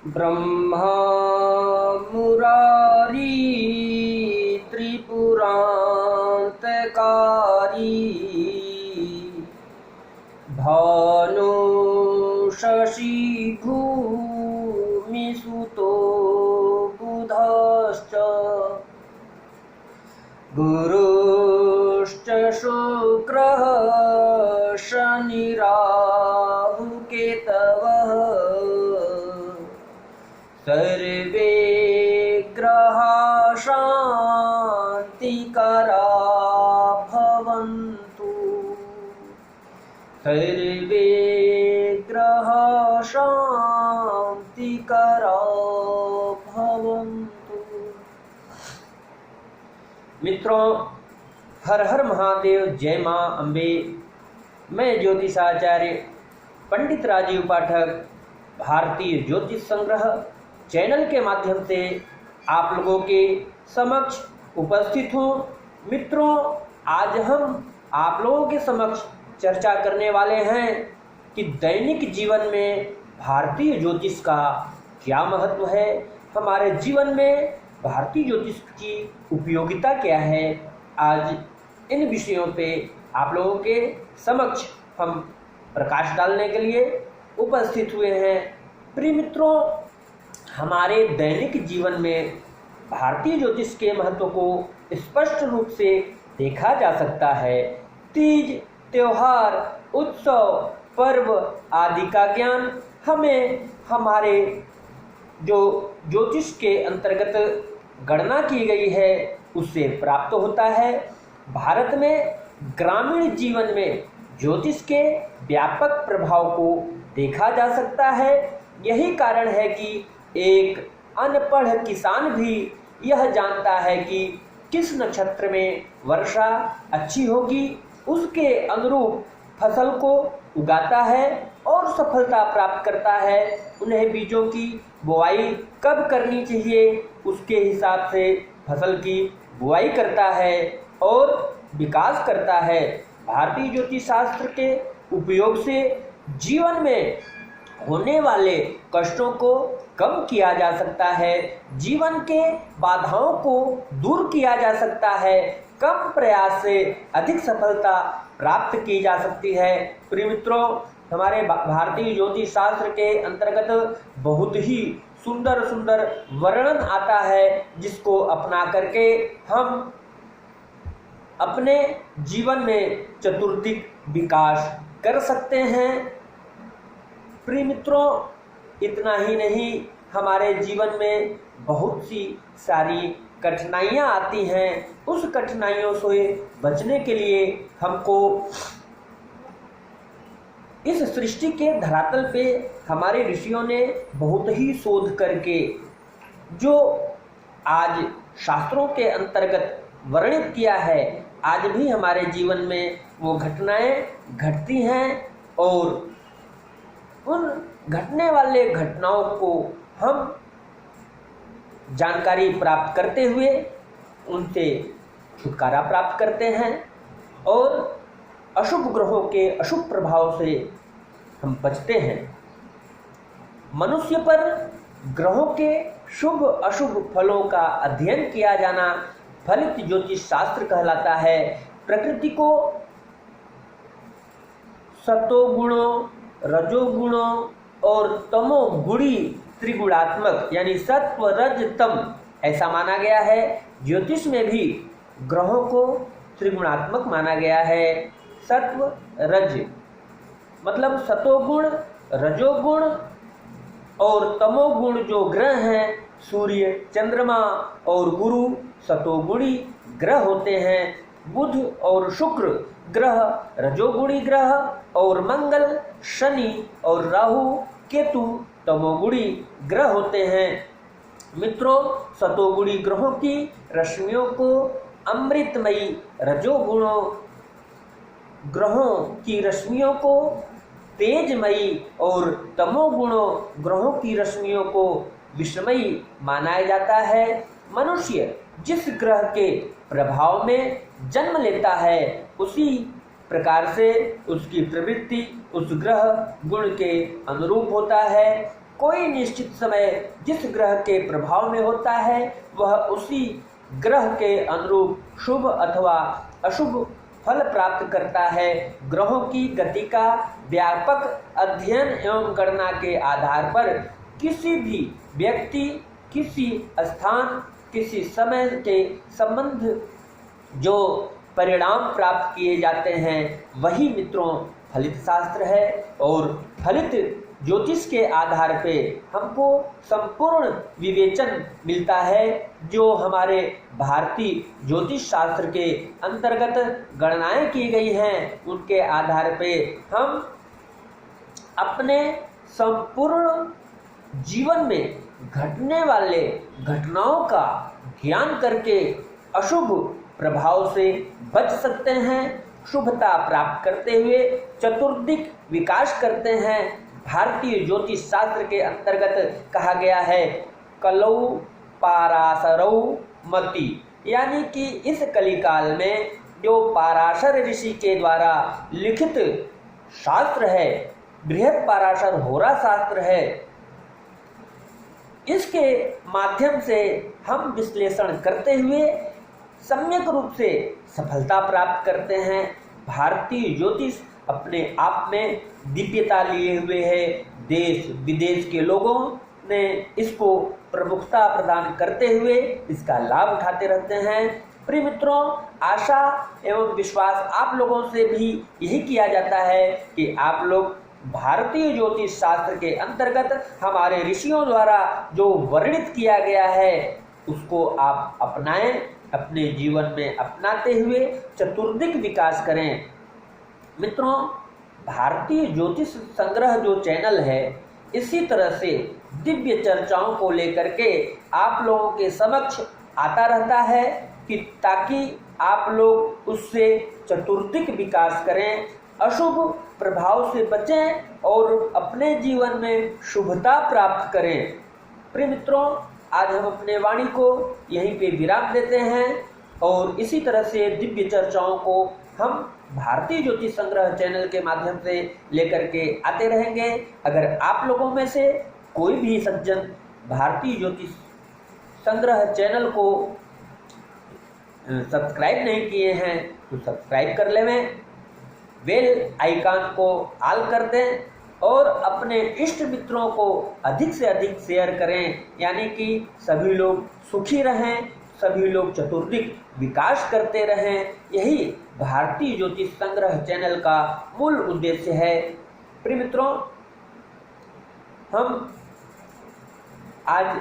ब्रह्मा मुरारी त्रिपुरान्तकारी भानु शशि भूमिसुतो बुधश्च गुरुश्च शुक्रः शनिराहुकेतवः सर्वे ग्रहा शान्तिकरा भवन्तु। सर्वे ग्रहा शान्तिकरा भवन्तु। मित्रों, हर हर महादेव, जय मां अम्बे। मैं ज्योतिषाचार्य पंडित राजीव पाठक भारतीय ज्योतिष संग्रह चैनल के माध्यम से आप लोगों के समक्ष उपस्थित हूँ। मित्रों, आज हम आप लोगों के समक्ष चर्चा करने वाले हैं कि दैनिक जीवन में भारतीय ज्योतिष का क्या महत्व है, हमारे जीवन में भारतीय ज्योतिष की उपयोगिता क्या है। आज इन विषयों पे आप लोगों के समक्ष हम प्रकाश डालने के लिए उपस्थित हुए हैं। प्रिय मित्रों, हमारे दैनिक जीवन में भारतीय ज्योतिष के महत्व को स्पष्ट रूप से देखा जा सकता है। तीज, त्योहार, उत्सव, पर्व आदि का ज्ञान हमें हमारे जो ज्योतिष के अंतर्गत गणना की गई है उससे प्राप्त होता है। भारत में ग्रामीण जीवन में ज्योतिष के व्यापक प्रभाव को देखा जा सकता है। यही कारण है कि एक अनपढ़ किसान भी यह जानता है कि किस नक्षत्र में वर्षा अच्छी होगी, उसके अनुरूप फसल को उगाता है और सफलता प्राप्त करता है। उन्हें बीजों की बुआई कब करनी चाहिए उसके हिसाब से फसल की बुआई करता है और विकास करता है। भारतीय ज्योतिष शास्त्र के उपयोग से जीवन में होने वाले कष्टों को कम किया जा सकता है, जीवन के बाधाओं को दूर किया जा सकता है, कम प्रयास से अधिक सफलता प्राप्त की जा सकती है। प्रिय मित्रों, हमारे भारतीय ज्योतिष शास्त्र के अंतर्गत बहुत ही सुंदर सुंदर वर्णन आता है जिसको अपना करके हम अपने जीवन में चतुर्दिक विकास कर सकते हैं। प्रिय मित्रों, इतना ही नहीं, हमारे जीवन में बहुत सी सारी कठिनाइयाँ आती हैं। उस कठिनाइयों से बचने के लिए हमको इस सृष्टि के धरातल पे हमारे ऋषियों ने बहुत ही शोध करके जो आज शास्त्रों के अंतर्गत वर्णित किया है, आज भी हमारे जीवन में वो घटनाएं घटती हैं और उन घटने वाले घटनाओं को हम जानकारी प्राप्त करते हुए उनसे छुटकारा प्राप्त करते हैं और अशुभ ग्रहों के अशुभ प्रभाव से हम बचते हैं। मनुष्य पर ग्रहों के शुभ अशुभ फलों का अध्ययन किया जाना फलित ज्योतिष शास्त्र कहलाता है। प्रकृति को सतोगुणों, रजोगुणों और तमोगुणी त्रिगुणात्मक यानी सत्व रज तम ऐसा माना गया है। ज्योतिष में भी ग्रहों को त्रिगुणात्मक माना गया है। सत्व रज मतलब सतोगुण, रजोगुण और तमोगुण जो ग्रह हैं, सूर्य, चंद्रमा और गुरु सतोगुणी ग्रह होते हैं। बुध और शुक्र ग्रह रजोगुणी ग्रह और मंगल, शनि और राहु, केतु तमोगुणी ग्रह होते हैं। मित्रों, सतोगुणी ग्रहों की रश्मियों को अमृतमयी, रजोगुणों ग्रहों की रश्मियों को तेजमयी और तमोगुणों ग्रहों की रश्मियों को विषमयी माना जाता है। मनुष्य जिस ग्रह के प्रभाव में जन्म लेता है उसी प्रकार से उसकी प्रवृत्ति उस ग्रह गुण के अनुरूप होता है। कोई निश्चित समय जिस ग्रह के प्रभाव में होता है वह उसी ग्रह के अनुरूप शुभ अथवा अशुभ फल प्राप्त करता है। ग्रहों की गति का व्यापक अध्ययन एवं गणना के आधार पर किसी भी व्यक्ति, किसी स्थान, किसी समय के संबंध जो परिणाम प्राप्त किए जाते हैं वही मित्रों फलित शास्त्र है। और फलित ज्योतिष के आधार पे हमको संपूर्ण विवेचन मिलता है। जो हमारे भारतीय ज्योतिष शास्त्र के अंतर्गत गणनाएं की गई हैं उनके आधार पे हम अपने संपूर्ण जीवन में घटने वाले घटनाओं का ज्ञान करके अशुभ प्रभाव से बच सकते हैं, शुभता प्राप्त करते हुए चतुर्दिक विकास करते हैं। भारतीय ज्योतिष शास्त्र के अंतर्गत कहा गया है कलौ पाराशरौ मति, यानी कि इस कलिकाल में जो पाराशर ऋषि के द्वारा लिखित शास्त्र है, बृहद पाराशर होरा शास्त्र है, इसके माध्यम से हम विश्लेषण करते हुए सम्यक रूप से सफलता प्राप्त करते हैं। भारतीय ज्योतिष अपने आप में दिव्यता लिए हुए है। देश विदेश के लोगों ने इसको प्रमुखता प्रदान करते हुए इसका लाभ उठाते रहते हैं। प्रिय मित्रों, आशा एवं विश्वास आप लोगों से भी यही किया जाता है कि आप लोग भारतीय ज्योतिष शास्त्र के अंतर्गत हमारे ऋषियों द्वारा जो वर्णित किया गया है उसको आप अपनाएं, अपने जीवन में अपनाते हुए चतुर्दिक विकास करें। मित्रों, भारतीय ज्योतिष संग्रह जो चैनल है इसी तरह से दिव्य चर्चाओं को लेकर के आप लोगों के समक्ष आता रहता है कि ताकि आप लोग उससे चतुर्दिक विकास करें, अशुभ प्रभाव से बचें और अपने जीवन में शुभता प्राप्त करें। प्रिय मित्रों, आज हम अपने वाणी को यहीं पे विराम देते हैं और इसी तरह से दिव्य चर्चाओं को हम भारतीय ज्योतिष संग्रह चैनल के माध्यम से लेकर के आते रहेंगे। अगर आप लोगों में से कोई भी सज्जन भारतीय ज्योतिष संग्रह चैनल को सब्सक्राइब नहीं किए हैं तो सब्सक्राइब कर लें, बेल आइकन को ऑल कर दें और अपने इष्ट मित्रों को अधिक से अधिक शेयर करें, यानी कि सभी लोग सुखी रहें, सभी लोग चतुर्दिक विकास करते रहें। यही भारतीय ज्योतिष संग्रह चैनल का मूल उद्देश्य है। प्रिय मित्रों, हम आज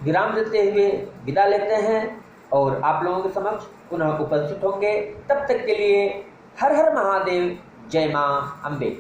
विराम देते हुए विदा लेते हैं और आप लोगों के समक्ष पुनः उपस्थित होंगे। तब तक के लिए हर हर महादेव, जय मां अम्बे।